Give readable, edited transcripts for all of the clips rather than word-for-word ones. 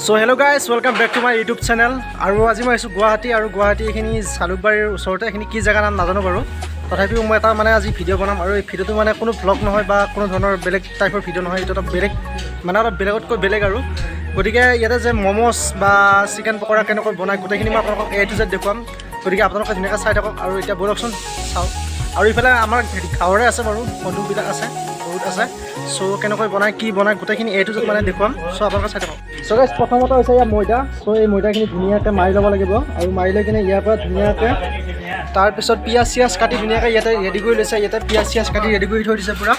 So hello guys, welcome back to my YouTube channel. আৰু আজি মই আছো গুৱাহাটী আৰু গুৱাহাটী এখিনি চালুকবাৰীৰ ওচৰতে এখিনি কি জাগা নাম নাজানো বাৰু তথাপিও মই এটা মানে আজি ভিডিঅ' বনাম আৰু এই ভিডিঅ'টো মানে কোনো ব্লগ নহয় বা কোনো ধৰণৰ বেলেগ টাইপৰ ভিডিঅ' নহয় এটা বেলেগ মানে অলপ বেলেগতকৈ বেলেগ আৰু গতিকে ইয়াতে যে মমোস বা চিকেন পকৰা কেনেকৈ বনায় গোটেইখিনি মই আপোনালোকক A to Z দেখুৱাম গতিকে আপোনালোকে ধুনীয়াকৈ চাই থাকক আৰু এতিয়া বলকচোন চাওক আৰু ইফালে আমাৰ গাঁৱৰে আছে বাৰু বন্ধুবিলাক আছে বহুত আছে সো কেনেকৈ বনায় কি বনায় গোটেইখিনি A to Z মানে দেখুৱাম সো আপোনালোকে চাই থাকক সো গাইছ প্ৰথমতে হৈছে ইয়াৰ ময়দা সো এই ময়দাখিনি ধুনীয়াকৈ মাৰি ল'ব লাগিব আৰু মাৰি লৈ কিনে ইয়াৰ পৰা ধুনীয়াকৈ তাৰপিছত পিঁয়াজ চিয়াজ কাটি ধুনীয়াকৈ ইয়াতে ৰেডি কৰি লৈছে ইয়াতে পিঁয়াজ চিয়াজ কাটি ৰেডি কৰি থৈ দিছে পূৰা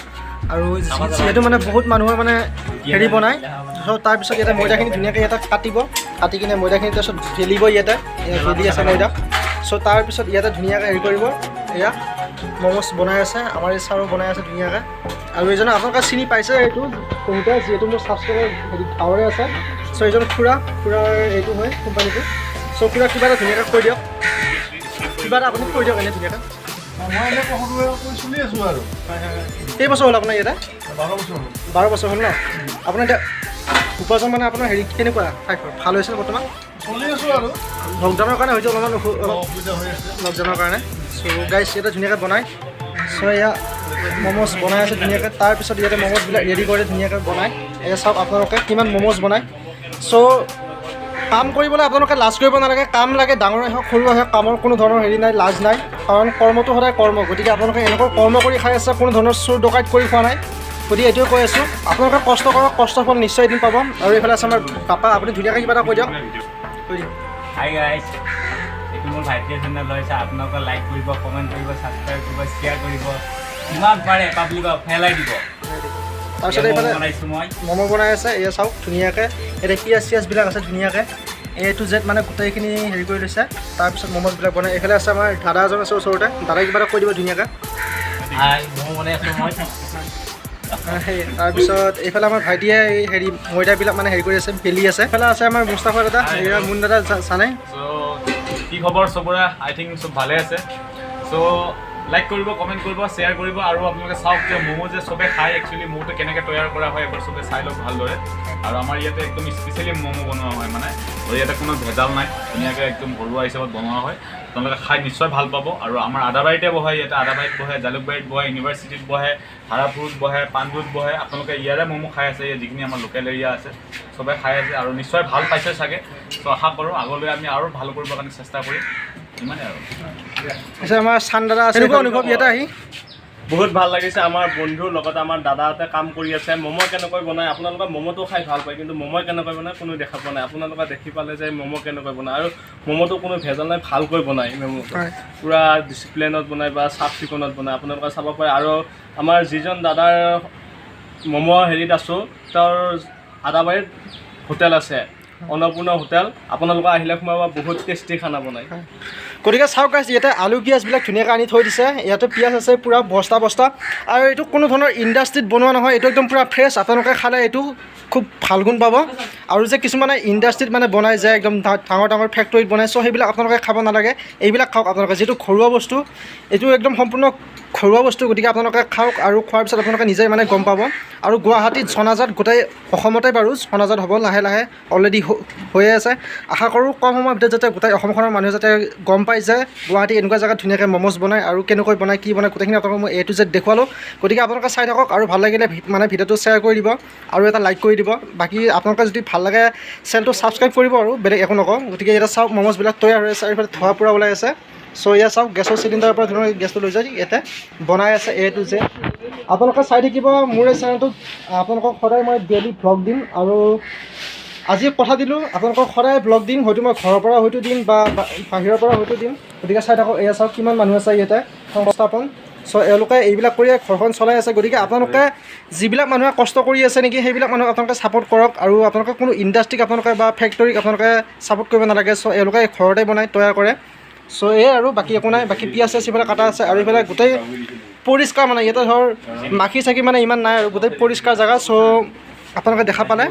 আৰু যিহেতু মানে বহুত মানুহৰ মানে হেৰি বনায় সো তাৰপিছত ইয়াতে ময়দাখিনি ধুনীয়াকৈ ইয়াতে কাটি কিনে ময়দাখিনি তাৰপিছত ঢেলিব ইয়াতে ৰেডি আছে ময়দা সো তাৰপিছত ইয়াতে ধুনীয়াকৈ হেৰি কৰিব এয়া মমোস বনাই আছে আমাৰ এই চাৰো বনাই আছে ধুনীয়াকৈ আৰু এইজনে আপোনালোকে চিনি পাইছে এইটো বহুতে যিহেতু মোৰ ছাবস্ক্ৰাইবাৰ হেৰি গাঁৱৰে আছে চ' এইজন খুৰাৰ এইটো হয় কোম্পানীটো চ' খুৰা কিবা এটা ধুনীয়াকৈ কৈ দিয়ক কিবা এটা আপুনি কৈ দিয়ক এনেই ধুনীয়াকৈ মই এনেই সৰুৱে চলি আছোঁ আৰু কেইবছৰ হ'ল আপোনাৰ ইয়াতে 12 বছৰ হ'ল ন আপোনাৰ এতিয়া উপাৰ্জন মানে আপোনাৰ হেৰি কেনেকুৱা ভাল হৈছে বৰ্তমান চলি আছোঁ আৰু লকডাউনৰ কাৰণে হৈছে অলপমান অসুবিধা হৈ আছে লকডাউনৰ কাৰণে চ' গাইছ ইয়াতে ধুনীয়াকৈ বনায় চ' এয়া মমোজ বনাই আছে ধুনীয়াকৈ তাৰপিছত ইয়াতে মমোজবিলাক ৰেডি কৰি ধুনীয়াকৈ বনায় এয়া চাওক আপোনালোকে কিমান মমোজ বনায় চ' কাম কৰিবলৈ আপোনালোকে লাজ কৰিব নালাগে কাম লাগে ডাঙৰে হওক সৰুৱে হওক কামৰ কোনো ধৰণৰ হেৰি নাই লাজ নাই কাৰণ কৰ্মটো সদায় কৰ্ম গতিকে আপোনালোকে এনেকৈ কৰ্ম কৰি খাই আছে কোনো ধৰণৰ চোৰ ডকাইত কৰি খোৱা নাই গতিকে এইটোৱে কৈ আছোঁ আপোনালোকে কষ্ট কৰক কষ্টৰ ফল নিশ্চয় এদিন পাব আৰু এইফালে আছে আমাৰ পাপা আপুনি ধুনীয়াকৈ কিবা এটা কৈ দিয়ক হাই গাইজ এইটো মোৰ ভাইটিৰ চেনেল লৈছে আপোনালোকে লাইক কৰিব কমেণ্ট কৰিব ছাবস্ক্ৰাইব কৰিব শ্বেয়াৰ কৰিব যিমান পাৰে পাব্লিকক ফেলাই দিব তাৰপিছত এইফালে বনাইছোঁ মই ম'ম' বনাই আছে এয়া চাওক ধুনীয়াকৈ এতিয়া পিঁয়াজ চিয়াজবিলাক আছে ধুনীয়াকৈ A to Z মানে গোটেইখিনি হেৰি কৰি লৈছে তাৰপিছত ম'ম'জবিলাক বনাই এইফালে আছে আমাৰ দাদা এজন আছে ওচৰতে দাদাই কিবা এটা কৈ দিব ধুনীয়াকৈ হাই মই বনাই আছোঁ মই সেই তাৰপিছত এইফালে আমাৰ ভাইটিয়ে এই হেৰি ময়দাবিলাক মানে হেৰি কৰি আছে বেলি আছে এইফালে আছে আমাৰ মুস্তাফা দাদা হেৰিয়া মুন দাদা জানে চ' কি খবৰ চবৰে আই থিংক চব ভালে আছে চ' লাইক কৰিব কমেণ্ট কৰিব শ্বেয়াৰ কৰিব আৰু আপোনালোকে চাওক যে ম'ম' যে চবে খায় একচুৱেলি ম'ম'টো কেনেকৈ তৈয়াৰ কৰা হয় এবাৰ চবে চাই লওক ভালদৰে আৰু আমাৰ ইয়াতে একদম স্পেচিয়েলি ম'ম' বনোৱা হয় মানে আৰু ইয়াতে কোনো ভেজাল নাই ধুনীয়াকৈ একদম ঘৰুৱা হিচাপত বনোৱা হয় আপোনালোকে খাই নিশ্চয় ভাল পাব আৰু আমাৰ আদাবাৰীতে বহে ইয়াতে আদাবাৰীত বহে জালুকবাৰীত বহে ইউনিভাৰ্চিটিত বহে ধাৰাপুৰত বহে পাণ্ডুত বহে আপোনালোকে ইয়াৰে ম'ম' খাই আছে ইয়াত যিখিনি আমাৰ লোকেল এৰিয়া আছে চবে খাই আছে আৰু নিশ্চয় ভাল পাইছে চাগে চ' আশা কৰোঁ আগলৈ আমি আৰু ভাল কৰিবৰ কাৰণে চেষ্টা কৰিম ইমানেই আৰু আছে আমাৰ চান দাদা আছে এনেকুৱা অনুভৱ ইয়াতে আহি বহুত ভাল লাগিছে আমাৰ বন্ধুৰ লগত আমাৰ দাদাহঁতে কাম কৰি আছে ম'ম' কেনেকৈ বনায় আপোনালোকে ম'ম'টো খাই ভাল পায় কিন্তু ম'ম' কেনেকৈ বনায় কোনো দেখা পোৱা নাই আপোনালোকে দেখি পালে যে ম'ম' কেনেকৈ বনায় আৰু ম'ম'টো কোনো ভেজাল নাই ভালকৈ বনায় ম'ম'টো পূৰা ডিচিপ্লিনত বনায় বা চাফ চিকুণত বনায় আপোনালোকে চাব পাৰে আৰু আমাৰ যিজন দাদাৰ ম'ম' হেৰিত আছোঁ তেওঁৰ আদাবাৰীত হোটেল আছে অন্নপূৰ্ণ হোটেল আপোনালোকে আহিলে সোমাব বহুত টেষ্টি খানা বনায় গতিকে চাওক গাইছ ইয়াতে আলু পিঁয়াজবিলাক ধুনীয়াকৈ আনি থৈ দিছে ইয়াতে পিঁয়াজ আছে পূৰা বস্তা বস্তা আৰু এইটো কোনো ধৰণৰ ইণ্ডাষ্ট্ৰিত বনোৱা নহয় এইটো একদম পূৰা ফ্ৰেছ আপোনালোকে খালে এইটো খুব ভাল গুণ পাব আৰু যে কিছুমানে ইণ্ডাষ্ট্ৰিত মানে বনাই যায় একদম ডাঙৰ ডাঙৰ ফেক্টৰীত বনাই চ' সেইবিলাক আপোনালোকে খাব নালাগে এইবিলাক খাওক আপোনালোকে যিটো ঘৰুৱা বস্তু এইটো একদম সম্পূৰ্ণ ঘৰুৱা বস্তু গতিকে আপোনালোকে খাওক আৰু খোৱাৰ পিছত আপোনালোকে নিজেই মানে গম পাব আৰু গুৱাহাটীত জনাজাত গোটেই অসমতে বাৰু জনাজাত হ'ব লাহে লাহে অলৰেডি হৈয়ে আছে আশা কৰোঁ কম সময়ৰ ভিতৰত যাতে গোটেই অসমখনৰ মানুহে যাতে গম পায় যে গুৱাহাটী এনেকুৱা জেগাত ধুনীয়াকৈ মমোজ বনায় আৰু কেনেকৈ বনায় কি বনায় গোটেইখিনি আপোনালোকক মই A to Z দেখুৱালোঁ গতিকে আপোনালোকে চাই থাকক আৰু ভাল লাগিলে মানে ভিডিঅ'টো শ্বেয়াৰ কৰি দিব আৰু এটা লাইক কৰি দিব বাকী আপোনালোকে যদি ভাল লাগে চেনেলটো ছাবস্ক্ৰাইব কৰিব আৰু বেলেগ একো নকওঁ গতিকে ইয়াতে চাওক মমোজবিলাক তৈয়াৰ হৈ আছে আৰু এইফালে ধোৱা পূৰা ওলাই আছে চ' ইয়াত চাওক গেছৰ চিলিণ্ডাৰৰ পৰা ধৰণৰ গেছটো লৈ যায় ইয়াতে বনাই আছে A to Z আপোনালোকে চাই থাকিব মোৰ এই চেনেলটোত আপোনালোকক সদায় মই ডেইলি ভ্লগ দিম আৰু আজি কথা দিলোঁ আপোনালোকক সদায় ব্লগ দিম হয়তো মই ঘৰৰ পৰা হয়তো দিম বা বাহিৰৰ পৰা হয়তো দিম গতিকে চাই থাকক এয়া চাওক কিমান মানুহ আছে ইয়াতে সংস্থাপন চ' এওঁলোকে এইবিলাক কৰিয়ে ঘৰখন চলাই আছে গতিকে আপোনালোকে যিবিলাক মানুহে কষ্ট কৰি আছে নেকি সেইবিলাক মানুহক আপোনালোকে ছাপোৰ্ট কৰক আৰু আপোনালোকে কোনো ইণ্ডাষ্ট্ৰিক আপোনালোকে বা ফেক্টৰীক আপোনালোকে ছাপোৰ্ট কৰিব নালাগে চ' এওঁলোকে ঘৰতে বনাই তৈয়াৰ কৰে চ' এই আৰু বাকী একো নাই বাকী পিঁয়াজ চিয়াজ এইফালে কাটা আছে আৰু এইফালে গোটেই পৰিষ্কাৰ মানে ইয়াতে ধৰ মাখি চাখি মানে ইমান নাই আৰু গোটেই পৰিষ্কাৰ জেগা চ' আপোনালোকে দেখা পালে।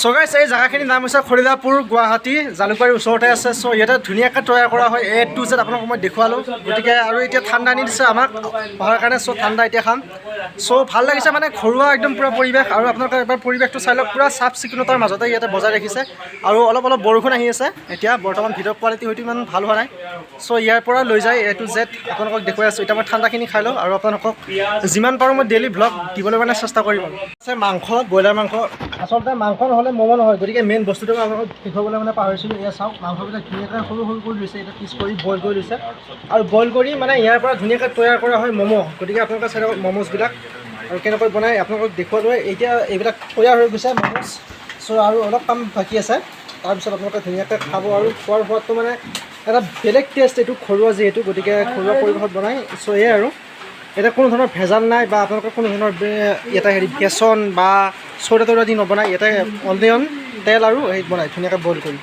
চ' গাইছ এই জেগাখিনিৰ নাম হৈছে খৰিলাপুৰ, গুৱাহাটী, জালুকবাৰীৰ ওচৰতে আছে। চ' ইয়াতে ধুনীয়াকৈ তৈয়াৰ কৰা হয় A to Z আপোনালোকক মই দেখুৱালোঁ। গতিকে আৰু এতিয়া ঠাণ্ডা আনি দিছে আমাক অহাৰ কাৰণে। চ' ঠাণ্ডা এতিয়া খাম। চ' ভাল লাগিছে মানে ঘৰুৱা একদম পূৰা পৰিৱেশ। আৰু আপোনালোকে এবাৰ পৰিৱেশটো চাই লওক, পূৰা চাফ চিকুণতাৰ মাজতে ইয়াতে বজাই ৰাখিছে। আৰু অলপ অলপ বৰষুণ আহি আছে এতিয়া বৰ্তমান। ভিডিঅ' কোৱালিটি হয়তো ইমান ভাল হোৱা নাই। চ' ইয়াৰ পৰা লৈ যায় A to Z আপোনালোকক দেখুৱাই আছোঁ। এতিয়া মই ঠাণ্ডাখিনি খাই লওঁ আৰু আপোনালোকক যিমান পাৰোঁ মই ডেইলি ভ্লগ দিবলৈ মানে চেষ্টা কৰিম। আছে মাংস, ব্ৰইলাৰ মাংস। আচলতে মাংস নহ'লে ম'ম' নহয়, গতিকে মেইন বস্তুটো মই আপোনালোকক দেখুৱাবলৈ মানে পাহৰিছিলোঁ। এয়া চাওক, মাংসবিলাক ধুনীয়াকৈ সৰু সৰু কৰি লৈছে, এতিয়া পিচ কৰি বইল কৰি লৈছে। আৰু বইল কৰি মানে ইয়াৰ পৰা ধুনীয়াকৈ তৈয়াৰ কৰা হয় ম'ম'। গতিকে আপোনালোকে চাই লওক ম'ম'ছবিলাক আৰু কেনেকৈ বনাই আপোনালোকক দেখুৱালোঁ। এতিয়া এইবিলাক তৈয়াৰ হৈ গৈছে ম'ম'ছ। চ' আৰু অলপ কাম বাকী আছে, তাৰপিছত আপোনালোকে ধুনীয়াকৈ খাব। আৰু খোৱাৰ সোৱাদটো মানে এটা বেলেগ টেষ্ট, এইটো ঘৰুৱা যিহেতু, গতিকে ঘৰুৱা পৰিৱেশত বনাই। চ' এয়াই আৰু ইয়াতে কোনো ধৰণৰ ভেজাল নাই বা আপোনালোকে কোনো ধৰণৰ ইয়াতে বেচন বা চ'দা ত'দা দি নবনায়। ইয়াতে অনলি অন তেল আৰু হেৰিত বনায় ধুনীয়াকৈ বইল কৰি।